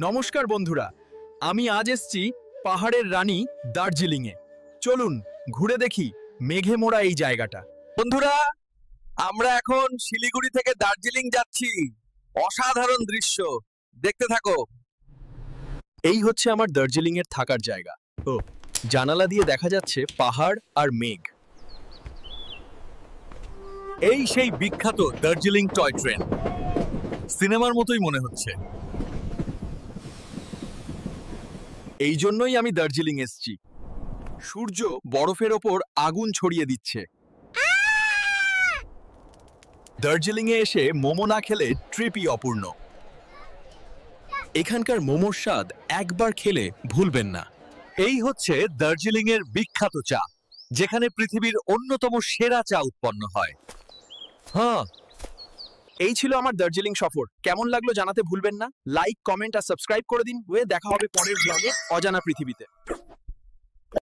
নমস্কার বন্ধুরা, আমি আজ এসেছি পাহাড়ের রানী দার্জিলিং এ। চলুন ঘুরে দেখি মেঘে মোড়া এই জায়গাটা। বন্ধুরা, আমরা এখন শিলিগুড়ি থেকে দার্জিলিং যাচ্ছি। অসাধারণ দৃশ্য, দেখতে থাকো। এই হচ্ছে আমার দার্জিলিং এর থাকার জায়গা। ও জানালা দিয়ে দেখা যাচ্ছে পাহাড় আর মেঘ। এই সেই বিখ্যাত দার্জিলিং টয় ট্রেন, সিনেমার মতোই মনে হচ্ছে। এই জন্যই আমি দার্জিলিং এসেছি। সূর্য বরফের ওপর আগুন ছড়িয়ে দিচ্ছে। দার্জিলিং এ এসে মোমো না খেলে ট্রিপই অপূর্ণ। এখানকার মোমোর স্বাদ একবার খেলে ভুলবেন না। এই হচ্ছে দার্জিলিং এর বিখ্যাত চা, যেখানে পৃথিবীর অন্যতম সেরা চা উৎপন্ন হয়। হ্যাঁ, এই ছিল আমার দার্জিলিং সফর। কেমন লাগলো জানাতে ভুলবেন না। লাইক, কমেন্ট আর সাবস্ক্রাইব করে দিন। দেখা হবে পরের ব্লগে অজানা পৃথিবীতে।